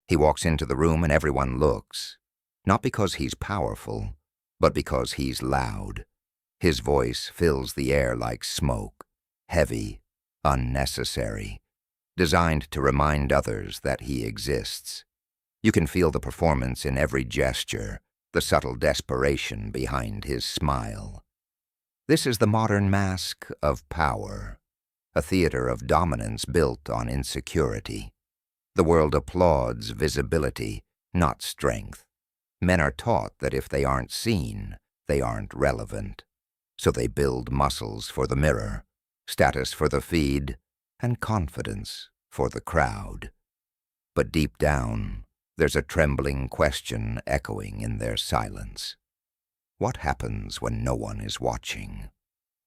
He walks into the room and everyone looks, not because he's powerful, but because he's loud. His voice fills the air like smoke, heavy, unnecessary, designed to remind others that he exists. You can feel the performance in every gesture, the subtle desperation behind his smile. This is the modern mask of power, a theater of dominance built on insecurity. The world applauds visibility, not strength. Men are taught that if they aren't seen, they aren't relevant. So they build muscles for the mirror, status for the feed, and confidence for the crowd. But deep down, there's a trembling question echoing in their silence. What happens when no one is watching?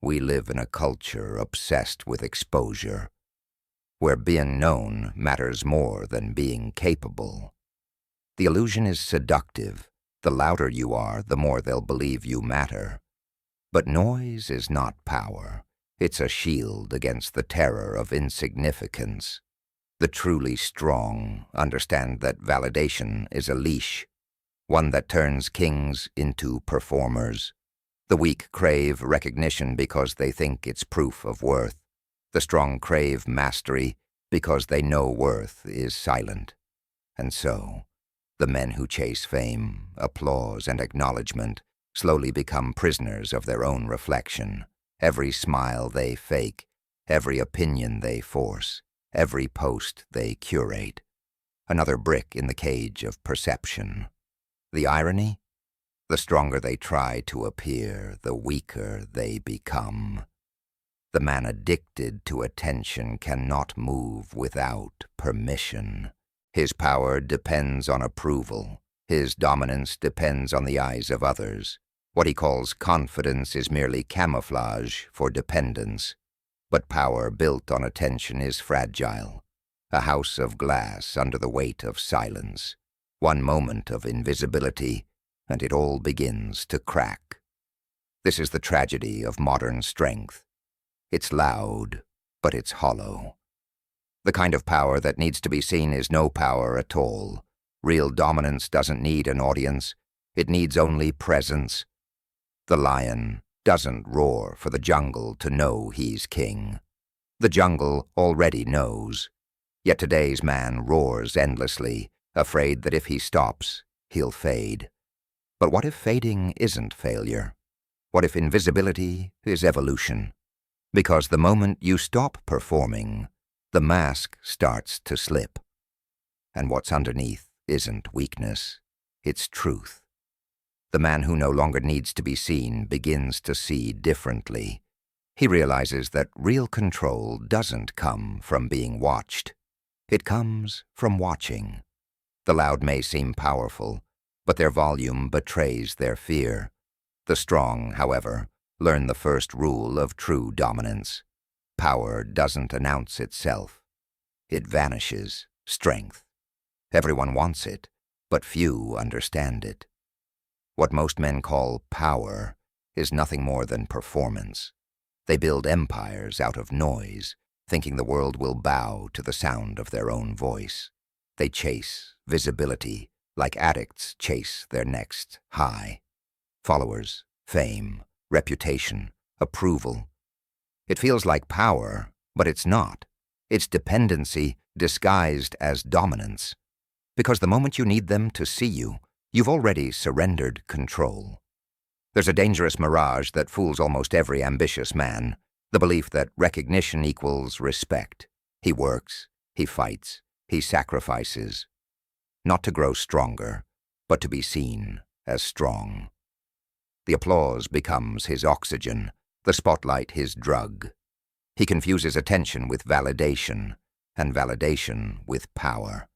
We live in a culture obsessed with exposure, where being known matters more than being capable. The illusion is seductive. The louder you are, the more they'll believe you matter. But noise is not power. It's a shield against the terror of insignificance. The truly strong understand that validation is a leash, one that turns kings into performers. The weak crave recognition because they think it's proof of worth. The strong crave mastery because they know worth is silent. And so, the men who chase fame, applause, and acknowledgement slowly become prisoners of their own reflection. Every smile they fake, every opinion they force, every post they curate. Another brick in the cage of perception. The irony? The stronger they try to appear, the weaker they become. The man addicted to attention cannot move without permission. His power depends on approval. His dominance depends on the eyes of others. What he calls confidence is merely camouflage for dependence. But power built on attention is fragile, a house of glass under the weight of silence. One moment of invisibility, and it all begins to crack. This is the tragedy of modern strength. It's loud, but it's hollow. The kind of power that needs to be seen is no power at all. Real dominance doesn't need an audience. It needs only presence. The lion doesn't roar for the jungle to know he's king. The jungle already knows. Yet today's man roars endlessly, afraid that if he stops, he'll fade. But what if fading isn't failure? What if invisibility is evolution? Because the moment you stop performing, the mask starts to slip. And what's underneath isn't weakness, it's truth. The man who no longer needs to be seen begins to see differently. He realizes that real control doesn't come from being watched. It comes from watching. The loud may seem powerful, but their volume betrays their fear. The strong, however, learn the first rule of true dominance. Power doesn't announce itself. It vanishes, strength. Everyone wants it, but few understand it. What most men call power is nothing more than performance. They build empires out of noise, thinking the world will bow to the sound of their own voice. They chase visibility like addicts chase their next high. Followers, fame, reputation, approval. It feels like power, but it's not. It's dependency disguised as dominance. Because the moment you need them to see you, you've already surrendered control. There's a dangerous mirage that fools almost every ambitious man, the belief that recognition equals respect. He works, he fights, he sacrifices, not to grow stronger, but to be seen as strong. The applause becomes his oxygen, the spotlight his drug. He confuses attention with validation, and validation with power.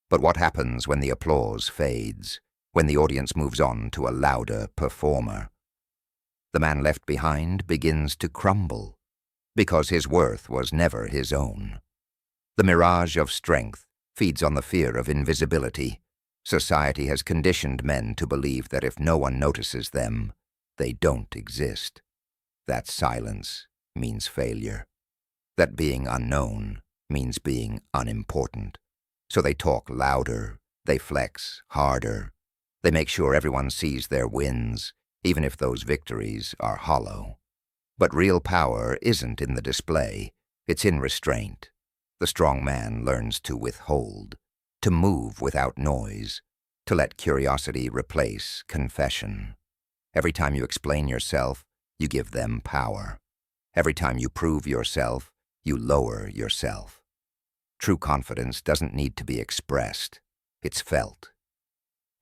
But what happens when the applause fades, when the audience moves on to a louder performer? The man left behind begins to crumble, because his worth was never his own. The mirage of strength feeds on the fear of invisibility. Society has conditioned men to believe that if no one notices them, they don't exist. That silence means failure. That being unknown means being unimportant. So they talk louder, they flex harder, they make sure everyone sees their wins, even if those victories are hollow. But real power isn't in the display, it's in restraint. The strong man learns to withhold, to move without noise, to let curiosity replace confession. Every time you explain yourself, you give them power. Every time you prove yourself, you lower yourself. True confidence doesn't need to be expressed, it's felt.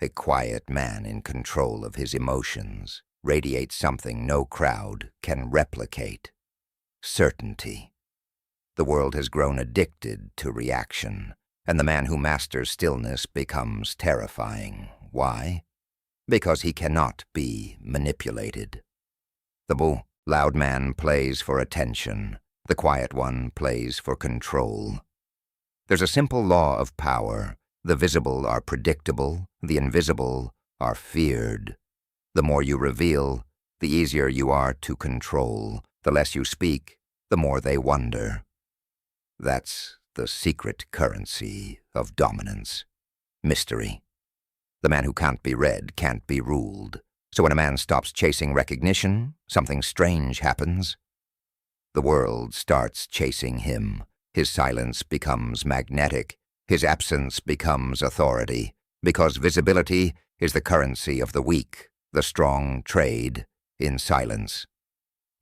A quiet man in control of his emotions radiates something no crowd can replicate: certainty. The world has grown addicted to reaction, and the man who masters stillness becomes terrifying. Why? Because he cannot be manipulated. The loud man plays for attention, the quiet one plays for control. There's a simple law of power: the visible are predictable, the invisible are feared. The more you reveal, the easier you are to control. The less you speak, the more they wonder. That's the secret currency of dominance. Mystery. The man who can't be read can't be ruled. So when a man stops chasing recognition, something strange happens. The world starts chasing him. His silence becomes magnetic. His absence becomes authority. Because visibility is the currency of the weak. The strong trade in silence.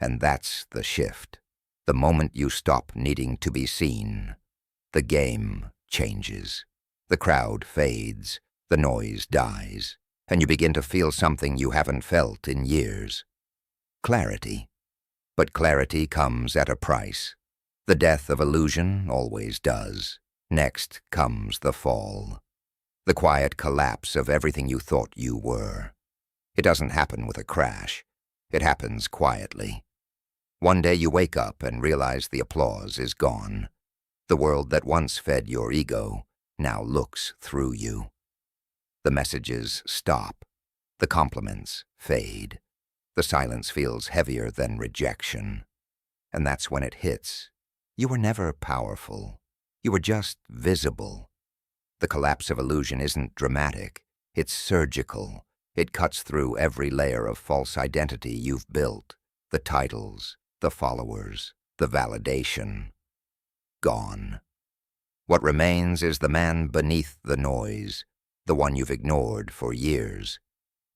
And that's the shift. The moment you stop needing to be seen, the game changes. The crowd fades, the noise dies, and you begin to feel something you haven't felt in years. Clarity. But clarity comes at a price. The death of illusion always does. Next comes the fall. The quiet collapse of everything you thought you were. It doesn't happen with a crash. It happens quietly. One day you wake up and realize the applause is gone. The world that once fed your ego now looks through you. The messages stop. The compliments fade. The silence feels heavier than rejection. And that's when it hits. You were never powerful. You were just visible. The collapse of illusion isn't dramatic. It's surgical. It cuts through every layer of false identity you've built. The titles, the followers, the validation. Gone. What remains is the man beneath the noise, the one you've ignored for years.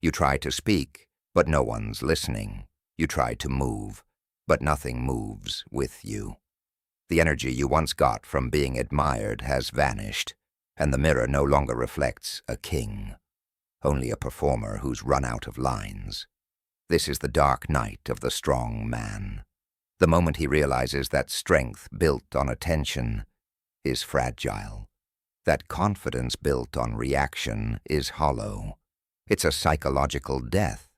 You try to speak, but no one's listening. You try to move, but nothing moves with you. The energy you once got from being admired has vanished, and the mirror no longer reflects a king, only a performer who's run out of lines. This is the dark night of the strong man. The moment he realizes that strength built on attention is fragile, that confidence built on reaction is hollow. It's a psychological death,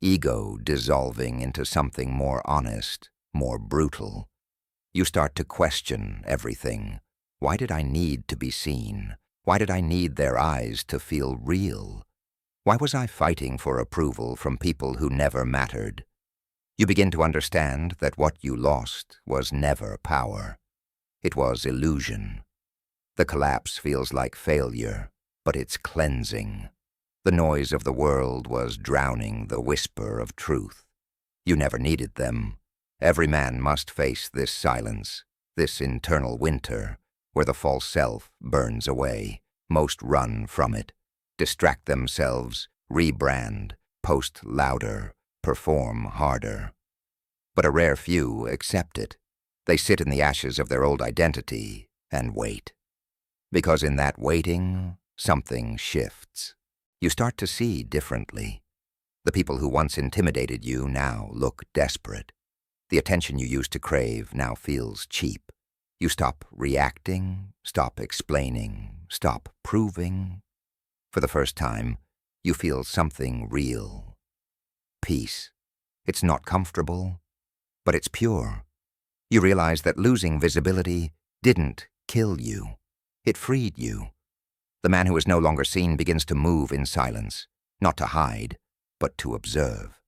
ego dissolving into something more honest, more brutal. You start to question everything. Why did I need to be seen? Why did I need their eyes to feel real? Why was I fighting for approval from people who never mattered? You begin to understand that what you lost was never power. It was illusion. The collapse feels like failure, but it's cleansing. The noise of the world was drowning the whisper of truth. You never needed them. Every man must face this silence, this internal winter, where the false self burns away. Most run from it, distract themselves, rebrand, post louder, perform harder. But a rare few accept it. They sit in the ashes of their old identity and wait. Because in that waiting, something shifts. You start to see differently. The people who once intimidated you now look desperate. The attention you used to crave now feels cheap. You stop reacting, stop explaining, stop proving. For the first time, you feel something real. Peace. It's not comfortable, but it's pure. You realize that losing visibility didn't kill you. It freed you. The man who is no longer seen begins to move in silence, not to hide, but to observe.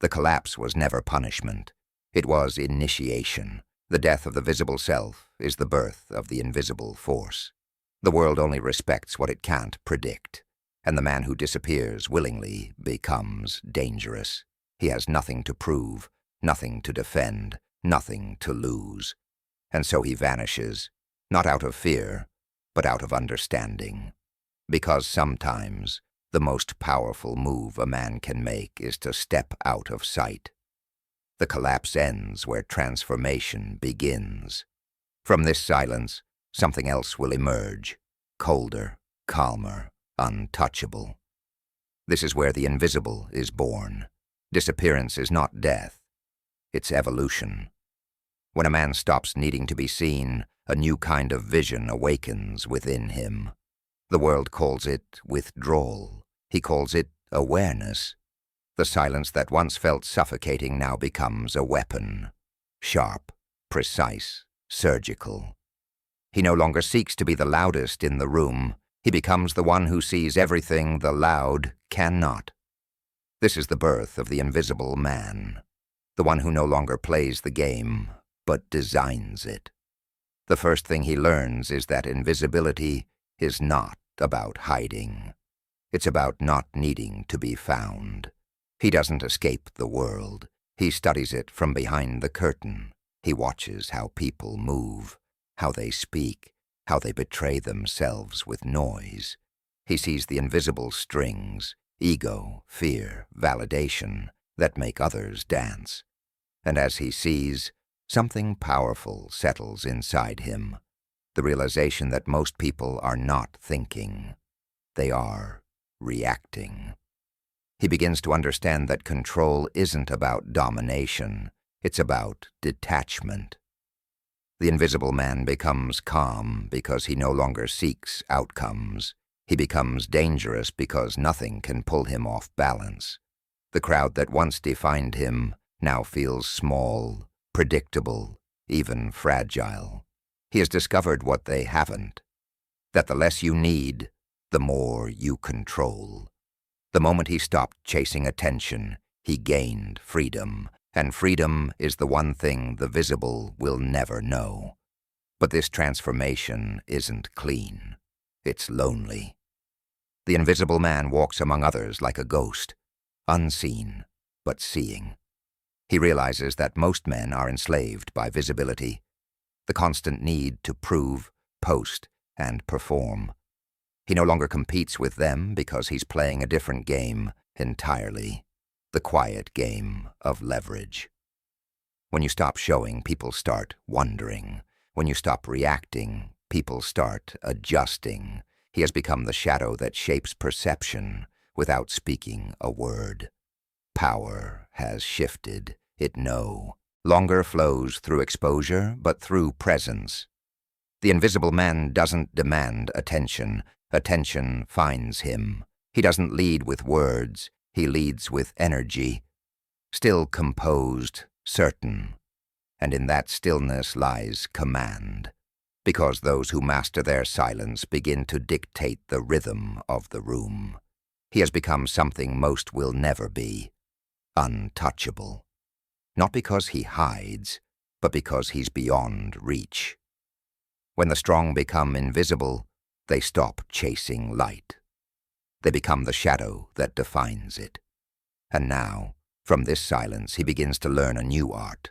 The collapse was never punishment. It was initiation. The death of the visible self is the birth of the invisible force. The world only respects what it can't predict, and the man who disappears willingly becomes dangerous. He has nothing to prove, nothing to defend, nothing to lose. And so he vanishes, not out of fear, but out of understanding. Because sometimes the most powerful move a man can make is to step out of sight. The collapse ends where transformation begins. From this silence, something else will emerge, colder, calmer, untouchable. This is where the invisible is born. Disappearance is not death, it's evolution. When a man stops needing to be seen, a new kind of vision awakens within him. The world calls it withdrawal. He calls it awareness. The silence that once felt suffocating now becomes a weapon. Sharp, precise, surgical. He no longer seeks to be the loudest in the room. He becomes the one who sees everything the loud cannot. This is the birth of the invisible man, the one who no longer plays the game, but designs it. The first thing he learns is that invisibility is not about hiding. It's about not needing to be found. He doesn't escape the world. He studies it from behind the curtain. He watches how people move, how they speak, how they betray themselves with noise. He sees the invisible strings, ego, fear, validation, that make others dance. And as he sees, something powerful settles inside him, the realization that most people are not thinking. They are reacting. He begins to understand that control isn't about domination, it's about detachment. The invisible man becomes calm because he no longer seeks outcomes. He becomes dangerous because nothing can pull him off balance. The crowd that once defined him now feels small, predictable, even fragile. He has discovered what they haven't, that the less you need, the more you control. The moment he stopped chasing attention, he gained freedom, and freedom is the one thing the visible will never know. But this transformation isn't clean. It's lonely. The invisible man walks among others like a ghost, unseen, but seeing. He realizes that most men are enslaved by visibility, the constant need to prove, post, and perform. He no longer competes with them because he's playing a different game entirely, the quiet game of leverage. When you stop showing, people start wondering. When you stop reacting, people start adjusting. He has become the shadow that shapes perception without speaking a word. Power has shifted. It no longer flows through exposure, but through presence. The invisible man doesn't demand attention. Attention finds him. He doesn't lead with words. He leads with energy. Still composed, certain. And in that stillness lies command. Because those who master their silence begin to dictate the rhythm of the room. He has become something most will never be. Untouchable. Not because he hides, but because he's beyond reach. When the strong become invisible, they stop chasing light. They become the shadow that defines it. And now, from this silence, he begins to learn a new art,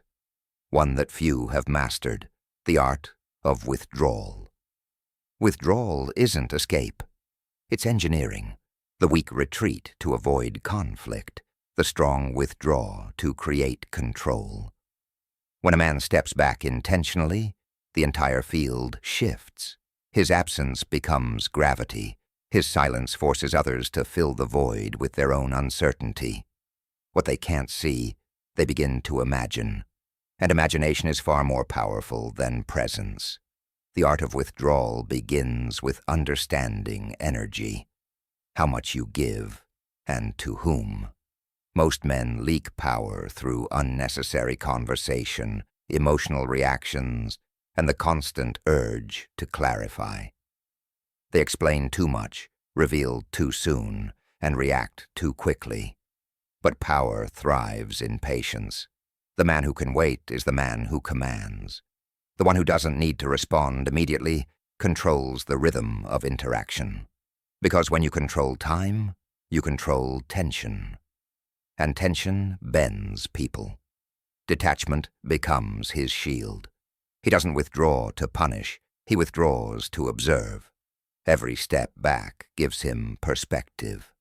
one that few have mastered, the art of withdrawal. Withdrawal isn't escape. It's engineering. The weak retreat to avoid conflict. The strong withdraw to create control. When a man steps back intentionally, the entire field shifts. His absence becomes gravity. His silence forces others to fill the void with their own uncertainty. What they can't see, they begin to imagine. And imagination is far more powerful than presence. The art of withdrawal begins with understanding energy. How much you give, and to whom. Most men leak power through unnecessary conversation, emotional reactions, and the constant urge to clarify. They explain too much, reveal too soon, and react too quickly. But power thrives in patience. The man who can wait is the man who commands. The one who doesn't need to respond immediately controls the rhythm of interaction. Because when you control time, you control tension. And tension bends people. Detachment becomes his shield. He doesn't withdraw to punish, he withdraws to observe. Every step back gives him perspective.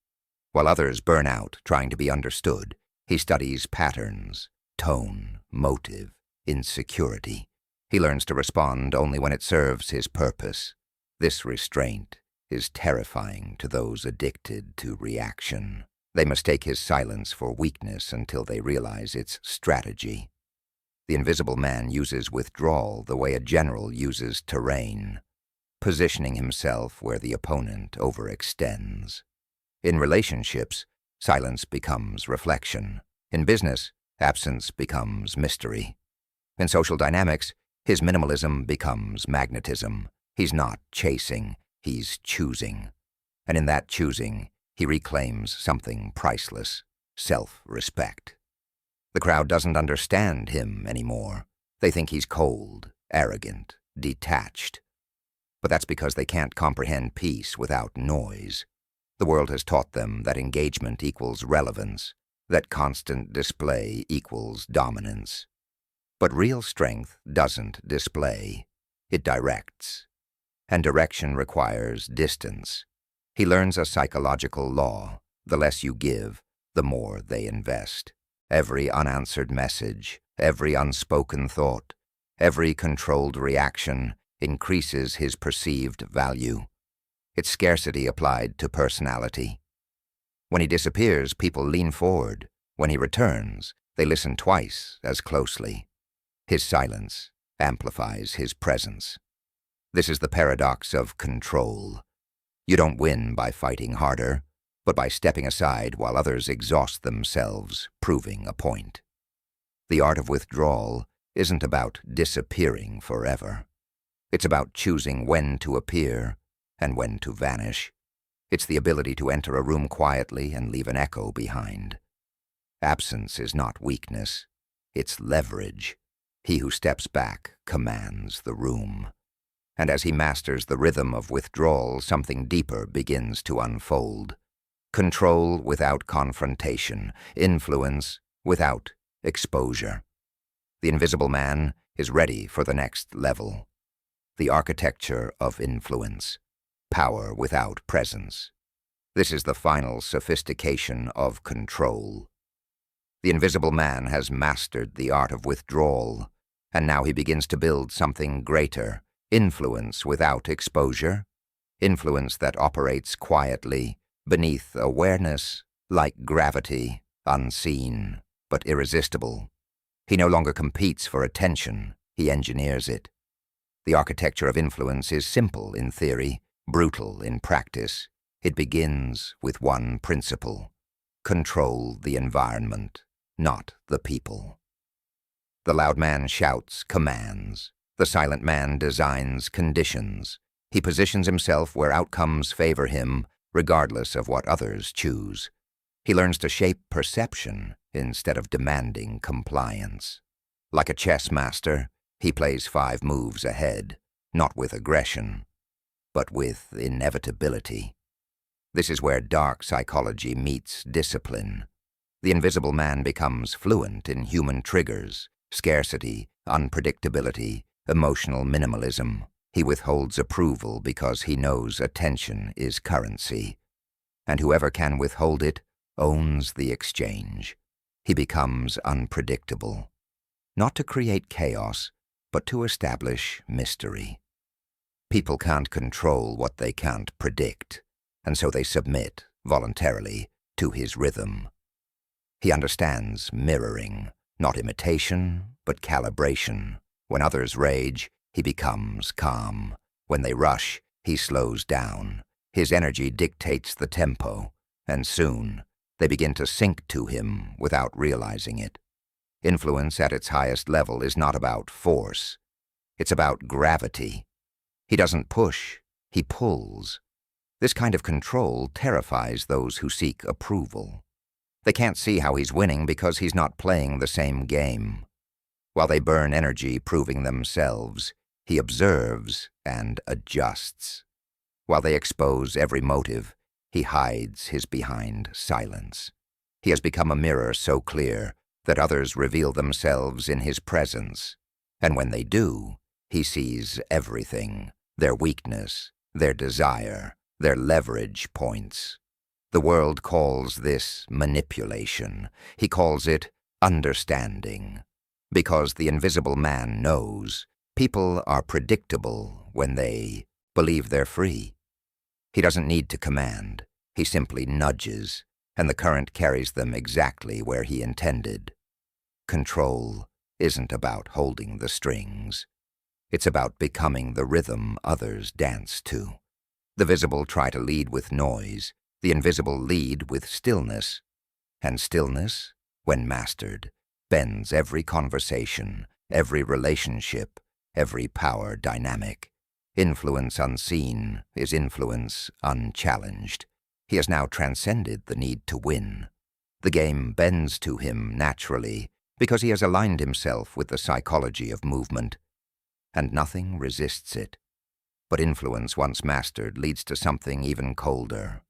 While others burn out trying to be understood, he studies patterns, tone, motive, insecurity. He learns to respond only when it serves his purpose. This restraint is terrifying to those addicted to reaction. They mistake his silence for weakness until they realize it's strategy. The invisible man uses withdrawal the way a general uses terrain, positioning himself where the opponent overextends. In relationships, silence becomes reflection. In business, absence becomes mystery. In social dynamics, his minimalism becomes magnetism. He's not chasing, he's choosing. And in that choosing, he reclaims something priceless, self-respect. The crowd doesn't understand him anymore. They think he's cold, arrogant, detached. But that's because they can't comprehend peace without noise. The world has taught them that engagement equals relevance, that constant display equals dominance. But real strength doesn't display, it directs. And direction requires distance. He learns a psychological law: the less you give, the more they invest. Every unanswered message, every unspoken thought, every controlled reaction increases his perceived value. It's scarcity applied to personality. When he disappears, people lean forward. When he returns, they listen twice as closely. His silence amplifies his presence. This is the paradox of control. You don't win by fighting harder, but by stepping aside while others exhaust themselves, proving a point. The art of withdrawal isn't about disappearing forever. It's about choosing when to appear and when to vanish. It's the ability to enter a room quietly and leave an echo behind. Absence is not weakness, it's leverage. He who steps back commands the room. And as he masters the rhythm of withdrawal, something deeper begins to unfold. Control without confrontation, influence without exposure. The invisible man is ready for the next level. The architecture of influence, power without presence. This is the final sophistication of control. The invisible man has mastered the art of withdrawal, and now he begins to build something greater, influence without exposure, influence that operates quietly, beneath awareness, like gravity, unseen, but irresistible. He no longer competes for attention, he engineers it. The architecture of influence is simple in theory, brutal in practice. It begins with one principle: control the environment, not the people. The loud man shouts commands. The silent man designs conditions. He positions himself where outcomes favor him, regardless of what others choose. He learns to shape perception instead of demanding compliance. Like a chess master, he plays 5 moves ahead, not with aggression, but with inevitability. This is where dark psychology meets discipline. The invisible man becomes fluent in human triggers, scarcity, unpredictability, emotional minimalism. He withholds approval because he knows attention is currency. And whoever can withhold it owns the exchange. He becomes unpredictable. Not to create chaos, but to establish mystery. People can't control what they can't predict, and so they submit, voluntarily, to his rhythm. He understands mirroring, not imitation, but calibration. When others rage, he becomes calm. When they rush, he slows down. His energy dictates the tempo, and soon they begin to sink to him without realizing it. Influence at its highest level is not about force. It's about gravity. He doesn't push, he pulls. This kind of control terrifies those who seek approval. They can't see how he's winning because he's not playing the same game. While they burn energy proving themselves, He observes and adjusts. While they expose every motive, he hides his behind silence. He has become a mirror so clear that others reveal themselves in his presence, and when they do, he sees everything, their weakness, their desire, their leverage points. The world calls this manipulation. He calls it understanding. Because the invisible man knows, people are predictable when they believe they're free. He doesn't need to command. He simply nudges, and the current carries them exactly where he intended. Control isn't about holding the strings. It's about becoming the rhythm others dance to. The visible try to lead with noise. The invisible lead with stillness. And stillness, when mastered, bends every conversation, every relationship, every power dynamic. Influence unseen is influence unchallenged. He has now transcended the need to win. The game bends to him naturally because he has aligned himself with the psychology of movement, and nothing resists it. But influence once mastered leads to something even colder.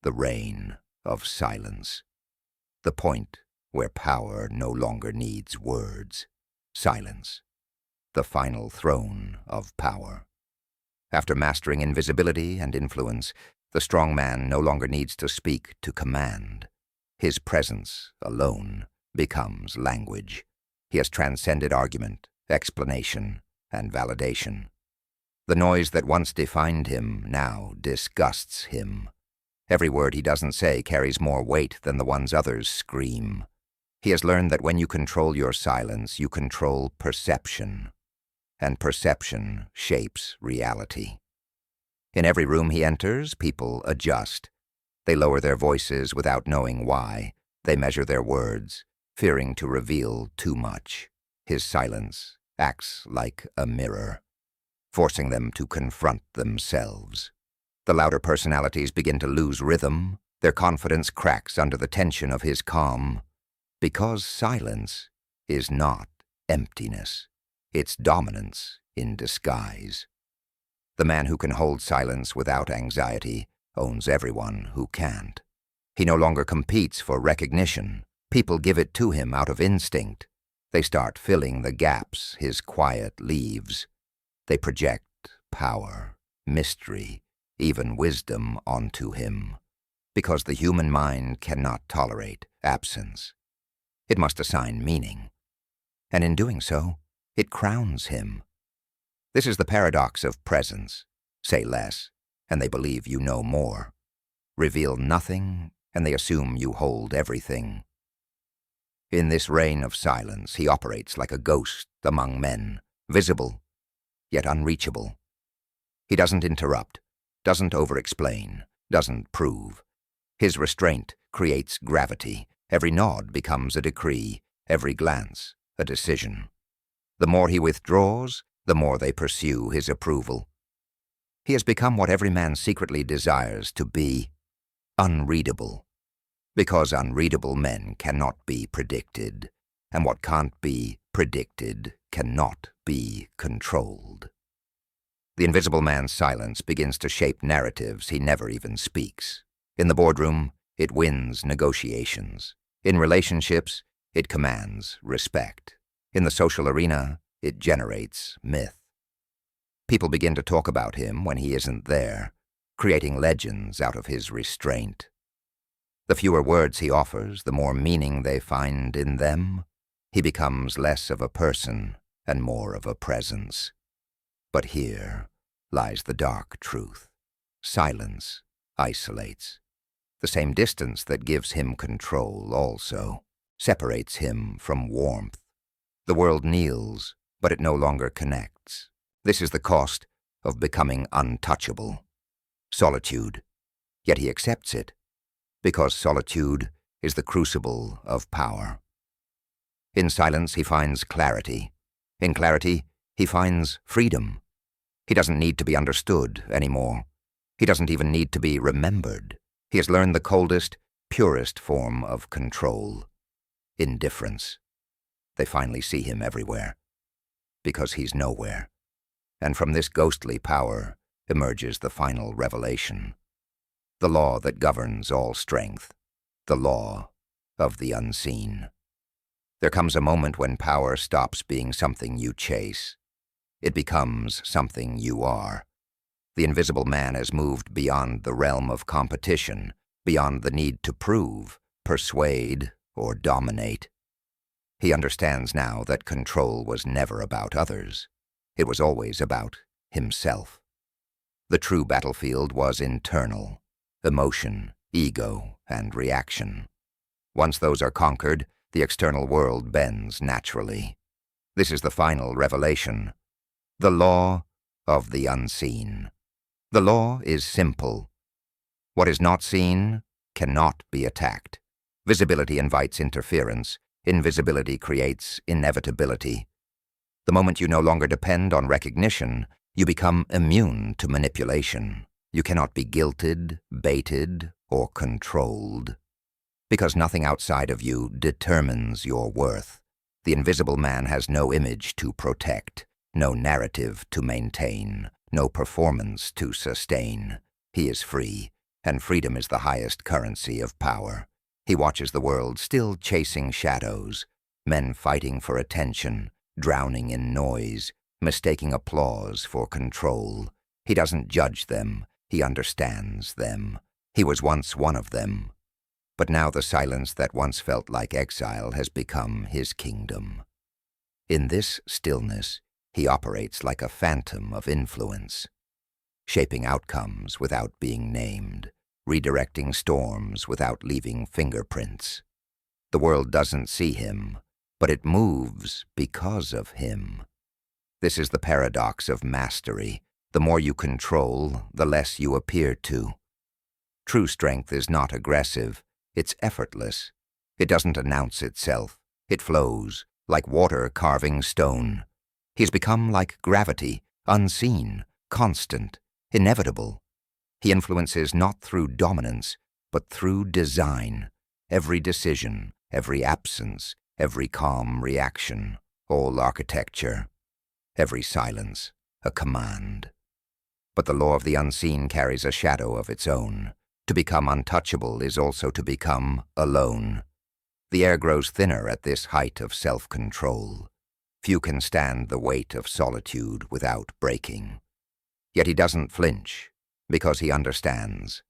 The reign of silence. The point where power no longer needs words. Silence. The final throne of power. After mastering invisibility and influence, the strong man no longer needs to speak to command. His presence alone becomes language. He has transcended argument, explanation, and validation. The noise that once defined him now disgusts him. Every word he doesn't say carries more weight than the ones others scream. He has learned that when you control your silence, you control perception. And perception shapes reality. In every room he enters, people adjust. They lower their voices without knowing why. They measure their words, fearing to reveal too much. His silence acts like a mirror, forcing them to confront themselves. The louder personalities begin to lose rhythm. Their confidence cracks under the tension of his calm. Because silence is not emptiness. It's dominance in disguise. The man who can hold silence without anxiety owns everyone who can't. He no longer competes for recognition. People give it to him out of instinct. They start filling the gaps his quiet leaves. They project power, mystery, even wisdom onto him. Because the human mind cannot tolerate absence. It must assign meaning. And in doing so, it crowns him. This is the paradox of presence. Say less, and they believe you know more. Reveal nothing, and they assume you hold everything. In this reign of silence, he operates like a ghost among men, visible, yet unreachable. He doesn't interrupt, doesn't over-explain, doesn't prove. His restraint creates gravity. Every nod becomes a decree, every glance a decision. The more he withdraws, the more they pursue his approval. He has become what every man secretly desires to be, unreadable. Because unreadable men cannot be predicted, and what can't be predicted cannot be controlled. The invisible man's silence begins to shape narratives he never even speaks. In the boardroom, it wins negotiations. In relationships, it commands respect. In the social arena, it generates myth. People begin to talk about him when he isn't there, creating legends out of his restraint. The fewer words he offers, the more meaning they find in them. He becomes less of a person and more of a presence. But here lies the dark truth. Silence isolates. The same distance that gives him control also separates him from warmth. The world kneels, but it no longer connects. This is the cost of becoming untouchable. Solitude. Yet he accepts it, because solitude is the crucible of power. In silence he finds clarity. In clarity he finds freedom. He doesn't need to be understood anymore. He doesn't even need to be remembered. He has learned the coldest, purest form of control. Indifference. They finally see him everywhere, because he's nowhere. And from this ghostly power emerges the final revelation, the law that governs all strength, the law of the unseen. There comes a moment when power stops being something you chase. It becomes something you are. The invisible man has moved beyond the realm of competition, beyond the need to prove, persuade, or dominate. He understands now that control was never about others. It was always about himself. The true battlefield was internal: emotion, ego, and reaction. Once those are conquered, the external world bends naturally. This is the final revelation, the law of the unseen. The law is simple. What is not seen cannot be attacked. Visibility invites interference. Invisibility creates inevitability. The moment you no longer depend on recognition, you become immune to manipulation. You cannot be guilted, baited, or controlled. Because nothing outside of you determines your worth. The invisible man has no image to protect, no narrative to maintain, no performance to sustain. He is free, and freedom is the highest currency of power. He watches the world still chasing shadows, men fighting for attention, drowning in noise, mistaking applause for control. He doesn't judge them, he understands them. He was once one of them. But now the silence that once felt like exile has become his kingdom. In this stillness, he operates like a phantom of influence, shaping outcomes without being named, redirecting storms without leaving fingerprints. The world doesn't see him, but it moves because of him. This is the paradox of mastery. The more you control, the less you appear to. True strength is not aggressive, it's effortless. It doesn't announce itself. It flows, like water carving stone. He's become like gravity, unseen, constant, inevitable. He influences not through dominance, but through design. Every decision, every absence, every calm reaction, all architecture. Every silence, a command. But the law of the unseen carries a shadow of its own. To become untouchable is also to become alone. The air grows thinner at this height of self-control. Few can stand the weight of solitude without breaking. Yet he doesn't flinch, because he understands.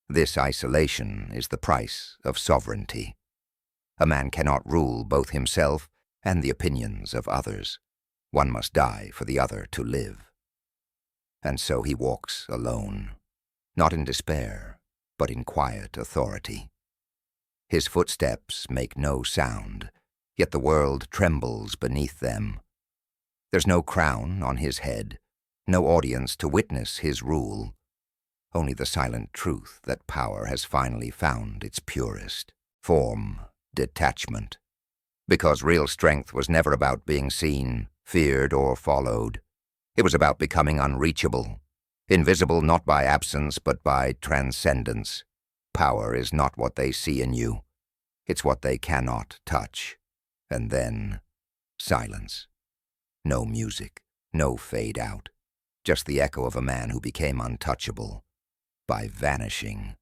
This isolation is the price of sovereignty. A man cannot rule both himself and the opinions of others. One must die for the other to live. And so he walks alone, not in despair, but in quiet authority. His footsteps make no sound, yet the world trembles beneath them. There's no crown on his head, no audience to witness his rule, only the silent truth that power has finally found its purest form, detachment. Because real strength was never about being seen, feared, or followed. It was about becoming unreachable, invisible not by absence but by transcendence. Power is not what they see in you. It's what they cannot touch. And then, silence. No music, no fade out. Just the echo of a man who became untouchable by vanishing.